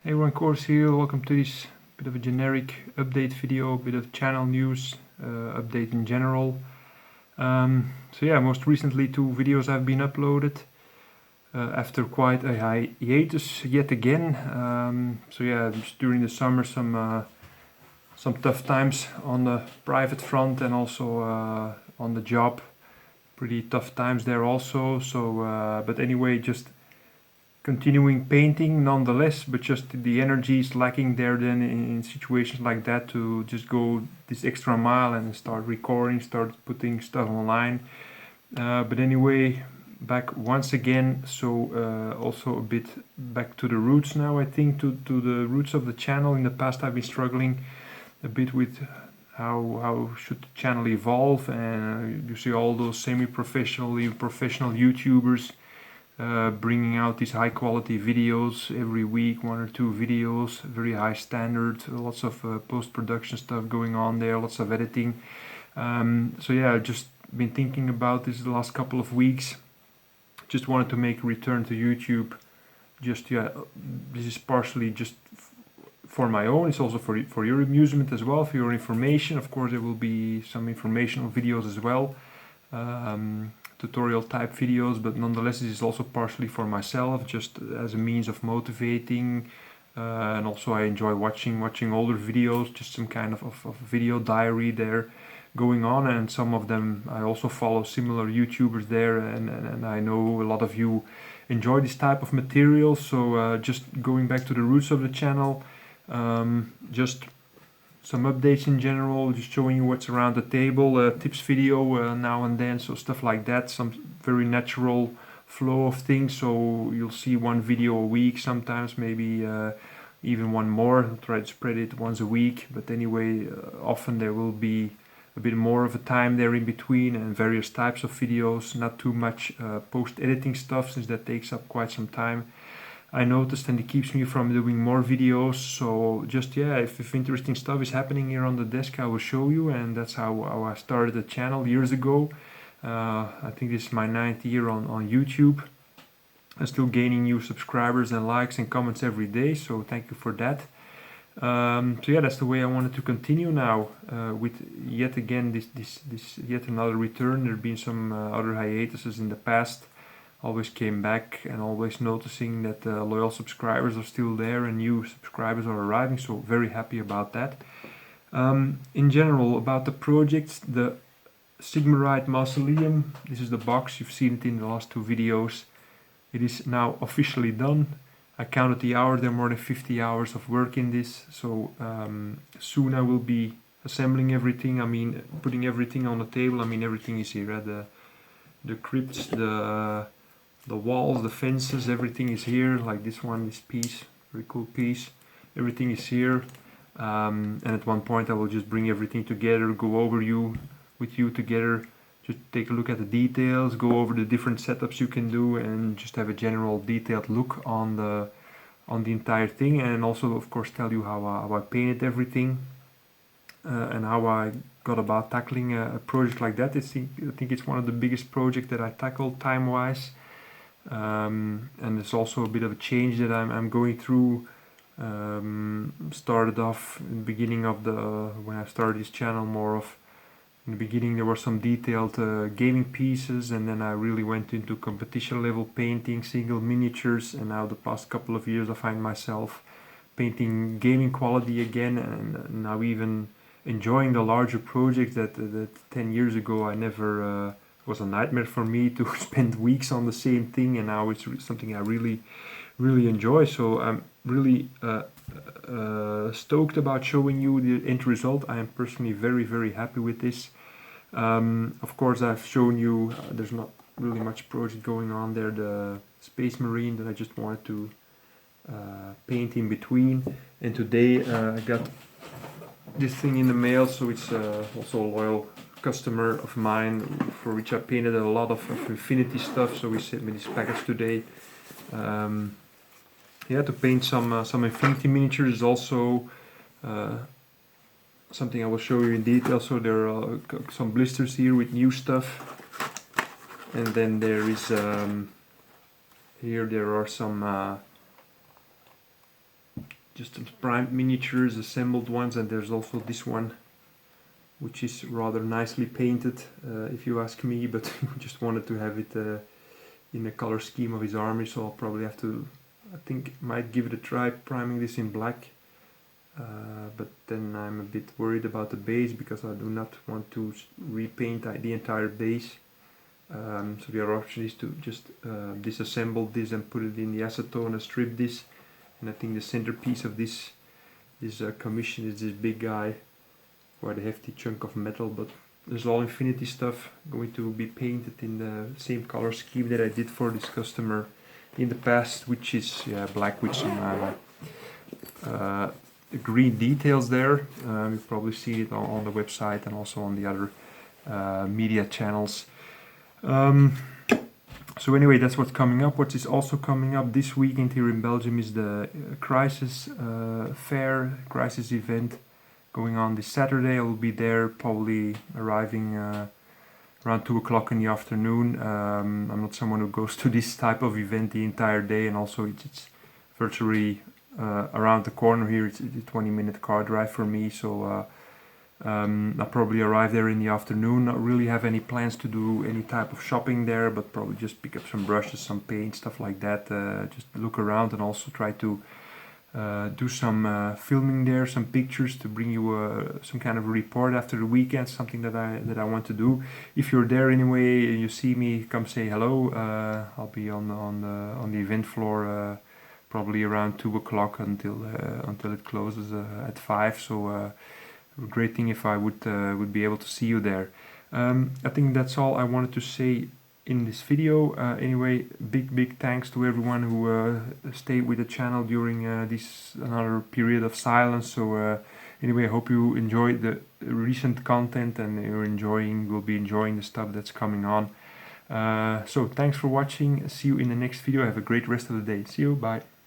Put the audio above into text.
Hey everyone, Corvus here. Welcome to this bit of a generic update video, a bit of channel news, update in general. So yeah, most recently 2 videos have been uploaded after quite a hiatus yet again. So yeah, just during the summer some tough times on the private front and also on the job. Pretty tough times there also. So but anyway, just continuing painting nonetheless, but just the energy is lacking there then in situations like that to just go this extra mile and start recording, start putting stuff online. But anyway, back once again, so also a bit back to the roots now, I think, to the roots of the channel. In the past I've been struggling a bit with how should the channel evolve, and you see all those semi-professional, professional YouTubers bringing out these high quality videos every week, 1 or 2 videos, very high standard, lots of post-production stuff going on there, lots of editing. So yeah, I've just been thinking about this the last couple of weeks. Just wanted to make a return to YouTube. Just yeah, this is partially just for my own, it's also for your amusement as well, for your information. Of course there will be some informational videos as well. Tutorial type videos, but nonetheless this is also partially for myself, just as a means of motivating, and also I enjoy watching older videos, just some kind of video diary there going on, and some of them I also follow similar YouTubers there, and I know a lot of you enjoy this type of material. So just going back to the roots of the channel, just some updates in general, just showing you what's around the table, tips video now and then, so stuff like that, some very natural flow of things. So you'll see 1 video a week, sometimes maybe even 1 more. I'll try to spread it once a week, but anyway, often there will be a bit more of a time there in between, and various types of videos, not too much post-editing stuff, since that takes up quite some time, I noticed, and it keeps me from doing more videos. So just yeah, if interesting stuff is happening here on the desk, I will show you, and that's how I started the channel years ago. I think this is my 9th year on YouTube. I'm still gaining new subscribers and likes and comments every day, so thank you for that. So yeah, that's the way I wanted to continue now, with yet again this yet another return. There have been some other hiatuses in the past. Always came back, and always noticing that loyal subscribers are still there and new subscribers are arriving, so very happy about that. In general, about the projects, the Sigmarite Mausoleum, this is the box, you've seen it in the last 2 videos. It is now officially done. I counted the hours, there are more than 50 hours of work in this, so soon I will be assembling everything. I mean, putting everything on the table. I mean, everything is here, the crypts, the walls, the fences, everything is here, like this one, this piece, very cool piece, everything is here. And at one point I will just bring everything together, go over with you together, just take a look at the details, go over the different setups you can do, and just have a general detailed look on the entire thing, and also of course tell you how I painted everything, and how I got about tackling a project like that. I think it's one of the biggest projects that I tackled time-wise. And it's also a bit of a change that I'm going through. Started off in the beginning of when I started this channel, more of in the beginning there were some detailed gaming pieces, and then I really went into competition level painting, single miniatures, and now the past couple of years I find myself painting gaming quality again, and now even enjoying the larger projects that 10 years ago I never was a nightmare for me to spend weeks on the same thing, and now it's something I really enjoy. So I'm really stoked about showing you the end result. I am personally very happy with this. Of course I've shown you there's not really much project going on there, the Space Marine that I just wanted to paint in between, and today I got this thing in the mail, so it's also a loyal customer of mine for which I painted a lot of Infinity stuff, so he sent me this package today. Yeah, to paint some Infinity miniatures is also something I will show you in detail. So there are some blisters here with new stuff, and then there is here there are some just some primed miniatures, assembled ones, and there's also this one, which is rather nicely painted, if you ask me, but just wanted to have it in the color scheme of his army, so I'll probably have to, I think, might give it a try priming this in black. But then I'm a bit worried about the base, because I do not want to repaint the entire base. So the other option is to just disassemble this and put it in the acetone and strip this. And I think the centerpiece of this commission is this big guy, quite a hefty chunk of metal, but there's all Infinity stuff going to be painted in the same color scheme that I did for this customer in the past, which is black with some green details there. You've probably seen it on the website and also on the other media channels. So anyway, that's what's coming up. What is also coming up this weekend here in Belgium is the Crisis Fair, Crisis event going on this Saturday. I will be there, probably arriving around 2 o'clock in the afternoon. I'm not someone who goes to this type of event the entire day, and also it's virtually around the corner here. It's a 20-minute car drive for me, so I'll probably arrive there in the afternoon. Not really have any plans to do any type of shopping there, but probably just pick up some brushes, some paint, stuff like that. Just look around and also try to do some filming there, some pictures to bring you some kind of a report after the weekend, something that I want to do. If you're there anyway and you see me, come say hello. I'll be on the event floor probably around 2 o'clock until it closes at 5. So great thing if I would be able to see you there. I think that's all I wanted to say in this video. Anyway, big thanks to everyone who stayed with the channel during this another period of silence. So anyway, I hope you enjoyed the recent content and will be enjoying the stuff that's coming on. So thanks for watching. See you in the next video. Have a great rest of the day. See you. Bye.